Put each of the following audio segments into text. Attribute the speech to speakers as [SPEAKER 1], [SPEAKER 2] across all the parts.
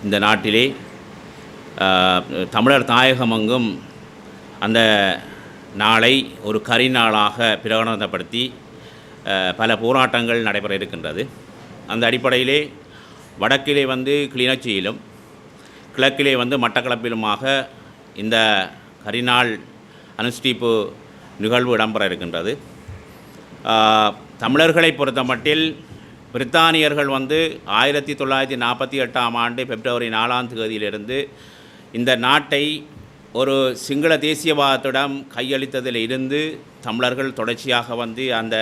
[SPEAKER 1] இந்த நாட்டிலே தமிழர் தாயகமெங்கும் அந்த நாளை ஒரு கரிநாளாக பிரகடனப்படுத்தி பல போராட்டங்கள் நடைபெற இருக்கின்றது. அந்த அடிப்படையிலே வடக்கிலே கிளிநொச்சியிலும் கிழக்கிலே மட்டக்களப்பிலுமாக இந்த கரிநாள் அனுஷ்டிப்பு நிகழ்வு இடம்பெற இருக்கின்றது. தமிழர்களை பொறுத்த மட்டில் பிரித்தானியர்கள் 1948ஆம் ஆண்டு பிப்ரவரி 4ஆம் தேதியிலிருந்து இந்த நாட்டை ஒரு சிங்கள தேசியவாதத்திடம் கையளித்ததில் இருந்து தமிழர்கள் தொடர்ச்சியாக அந்த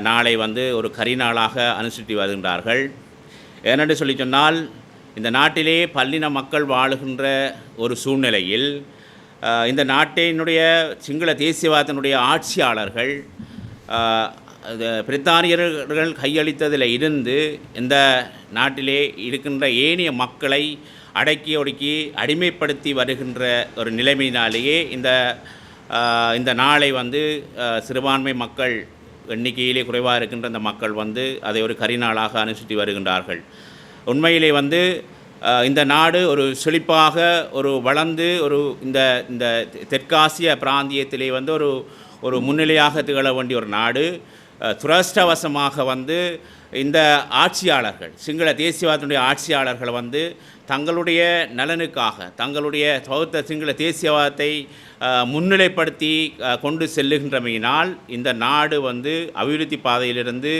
[SPEAKER 1] நாளை ஒரு கரிநாளாக அனுசரித்து வருகின்றார்கள். ஏனென்று சொல்லி சொன்னால், இந்த நாட்டிலே பல்லின மக்கள் வாழுகின்ற ஒரு சூழ்நிலையில் இந்த நாட்டினுடைய சிங்கள தேசியவாதத்தினுடைய ஆட்சியாளர்கள் பிரித்தானியர்கள் கையளித்ததில் இருந்து இந்த நாட்டிலே இருக்கின்ற ஏனைய மக்களை அடக்கி ஒடுக்கி அடிமைப்படுத்தி வருகின்ற ஒரு நிலைமையினாலேயே இந்த நாளை சிறுபான்மை மக்கள் எண்ணிக்கையிலே குறைவாக இருக்கின்ற இந்த மக்கள் அதை ஒரு கரிநாளாக அனுசரித்து வருகின்றார்கள். உண்மையிலே இந்த நாடு ஒரு செழிப்பாக ஒரு வளர்ந்து இந்த தெற்காசிய பிராந்தியத்திலே ஒரு முன்னிலையாக திகழ வேண்டிய ஒரு நாடு துரஷ்டவசமாக இந்த ஆட்சியாளர்கள், சிங்கள தேசியவாதத்தினுடைய ஆட்சியாளர்கள் தங்களுடைய நலனுக்காக தங்களுடைய சிங்கள தேசியவாதத்தை முன்னிலைப்படுத்தி கொண்டு செல்லுகின்றமையினால் இந்த நாடு அபிவிருத்தி பாதையிலிருந்து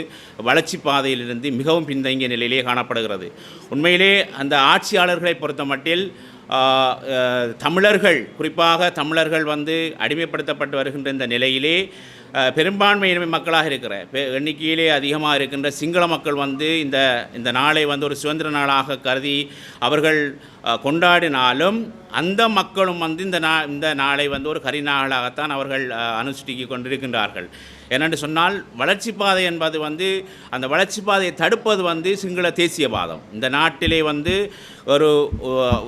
[SPEAKER 1] வளர்ச்சி பாதையிலிருந்து மிகவும் பின்தங்கிய நிலையிலே காணப்படுகிறது. உண்மையிலே அந்த ஆட்சியாளர்களை பொறுத்த மட்டில் தமிழர்கள், குறிப்பாக தமிழர்கள் அடிமைப்படுத்தப்பட்டு வருகின்ற இந்த நிலையிலே பெரும்பான்மை இனமே மக்களாக இருக்கிற எண்ணிக்கையிலே அதிகமாக இருக்கின்ற சிங்கள மக்கள் இந்த நாளை ஒரு சுதந்திர நாளாக கருதி அவர்கள் கொண்டாடினாலும் அந்த மக்களும் இந்த நாளை ஒரு கரிநாளாகத்தான் அவர்கள் அனுஷ்டித்து கொண்டிருக்கின்றார்கள். ஏனென்று சொன்னால், வளர்ச்சி பாதை என்பது அந்த வளர்ச்சி பாதையை தடுப்பது சிங்கள தேசியவாதம். இந்த நாட்டிலே ஒரு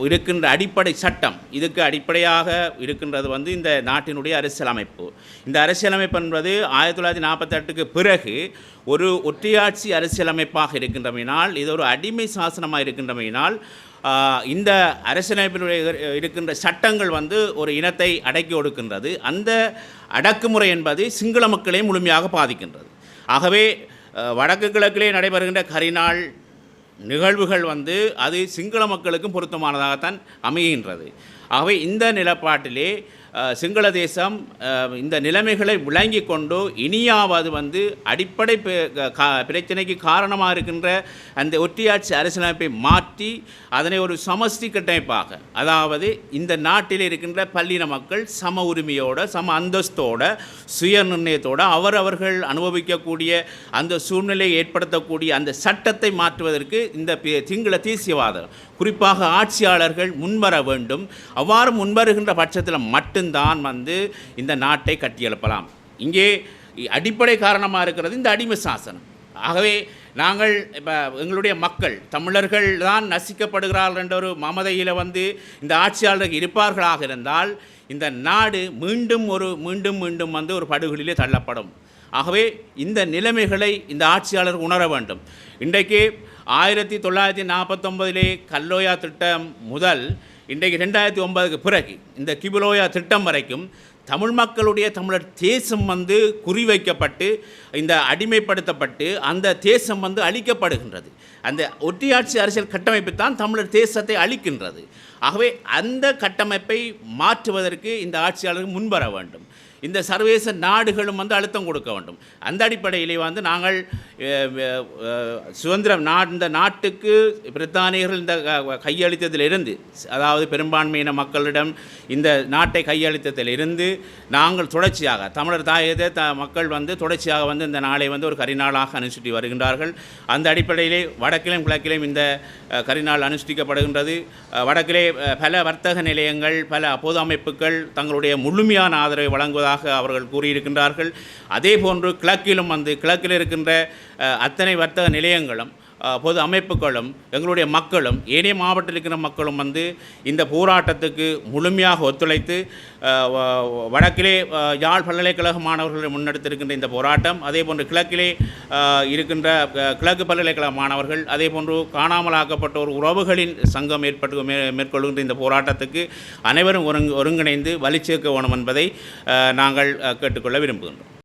[SPEAKER 1] இருக்கின்ற அடிப்படை சட்டம், இதுக்கு அடிப்படையாக இருக்கின்றது இந்த நாட்டினுடைய அரசியலமைப்பு. இந்த அரசியலமைப்பு என்பது 1948க்கு பிறகு ஒரு ஒற்றையாட்சி அரசியலமைப்பாக இருக்கின்றமையினால், இது ஒரு அடிமை சாசனமாக இருக்கின்றமையினால் இந்த அரசியலமைப்பினுடைய இருக்கின்ற சட்டங்கள் ஒரு இனத்தை அடக்கி ஒடுக்கின்றது. அந்த அடக்குமுறை என்பது சிங்கள மக்களை முழுமையாக பாதிக்கின்றது. ஆகவே வடக்கு கிழக்கிலே நடைபெறுகின்ற கரிநாள் நிகழ்வுகள் அது சிங்கள மக்களுக்கும் பொருத்தமானதாகத்தான் அமைகின்றது. ஆகவே இந்த நிலப்பாட்டிலே சிங்கள தேசம் இந்த நிலைமைகளை விளங்கி கொண்டு இனியாவது அடிப்படை பிரச்சனைக்கு காரணமாக இருக்கின்ற அந்த ஒற்றையாட்சி அரசியலமைப்பை மாற்றி அதனை ஒரு சமஷ்டி கட்டமைப்பாக, அதாவது இந்த நாட்டில் இருக்கின்ற பல்லின மக்கள் சம உரிமையோட, சம அந்தஸ்தோட, சுய நிர்ணயத்தோடு அவர்கள் அனுபவிக்கக்கூடிய அந்த சூழ்நிலையை ஏற்படுத்தக்கூடிய அந்த சட்டத்தை மாற்றுவதற்கு இந்த சிங்கள தேசியவாதம், குறிப்பாக ஆட்சியாளர்கள் முன்வர வேண்டும். அவ்வாறு முன்வருகின்ற பட்சத்தில் மட்டும்தான் இந்த நாட்டை கட்டியெழுப்பலாம். இங்கே அடிப்படை காரணமாக இருக்கிறது இந்த அடிமை சாசனம். ஆகவே நாங்கள் இப்போ எங்களுடைய மக்கள் தமிழர்கள் தான் நசிக்கப்படுகிறார்கள் என்ற ஒரு மமதையில் இந்த ஆட்சியாளர்கள் இருப்பார்களாக இருந்தால் இந்த நாடு மீண்டும் ஒரு படுகொலிலே தள்ளப்படும். ஆகவே இந்த நிலைமைகளை இந்த ஆட்சியாளர்கள் உணர வேண்டும். இன்றைக்கு 1949 கல்லோயா திட்டம் முதல் இன்றைக்கு 2009க்கு பிறகு இந்த கிபுலோயா திட்டம் வரைக்கும் தமிழ் மக்களுடைய தமிழர் தேசம் குறிவைக்கப்பட்டு இந்த அடிமைப்படுத்தப்பட்டு அந்த தேசம் அழிக்கப்படுகின்றது. அந்த ஒற்றையாட்சி அரசியல் கட்டமைப்பு தான் தமிழர் தேசத்தை அழிக்கின்றது. ஆகவே அந்த கட்டமைப்பை மாற்றுவதற்கு இந்த ஆட்சியாளர்கள் முன்வர வேண்டும். இந்த சர்வதேச நாடுகளும் அழுத்தம் கொடுக்க வேண்டும். அந்த அடிப்படையிலே நாங்கள் சுதந்திரம் இந்த நாட்டுக்கு பிரித்தானியர்கள் இந்த கையளித்ததிலிருந்து, அதாவது பெரும்பான்மையின மக்களிடம் இந்த நாட்டை கையளித்ததிலிருந்து நாங்கள் தொடர்ச்சியாக தமிழர் தாயகத்தை மக்கள் தொடர்ச்சியாக இந்த நாளை ஒரு கரிநாளாக அனுஷ்டித்து வருகின்றார்கள். அந்த அடிப்படையிலே வடக்கிலும் கிழக்கிலும் இந்த கரிநாள் அனுஷ்டிக்கப்படுகின்றது. வடக்கிலே பல வர்த்தக நிலையங்கள், பல பொது அமைப்புகள் தங்களுடைய முழுமையான ஆதரவை வழங்குவதாக அவர்கள் கூறியிருக்கின்றார்கள். அதே போன்று கிழக்கிலும் கிழக்கில் இருக்கின்ற அத்தனை வர்த்தக நிலையங்களும் பொது அமைப்புகளும் எங்களுடைய மக்களும் ஏனைய மாவட்டத்தில் இருக்கிற மக்களும் வந்து இந்த போராட்டத்துக்கு முழுமையாக ஒத்துழைத்து வடக்கிலே யாழ் பல்கலைக்கழக மாணவர்கள் முன்னெடுத்திருக்கின்ற இந்த போராட்டம், அதே போன்று கிழக்கிலே இருக்கின்ற கிழக்கு பல்கலைக்கழக மாணவர்கள், அதே போன்று காணாமலாக்கப்பட்ட ஒரு உறவுகளின் சங்கம் மேற்கொள்கின்ற இந்த போராட்டத்துக்கு அனைவரும் ஒருங்கிணைந்து வலிச்சேர்க்க வேணும் என்பதை நாங்கள் கேட்டுக்கொள்ள விரும்புகின்றோம்.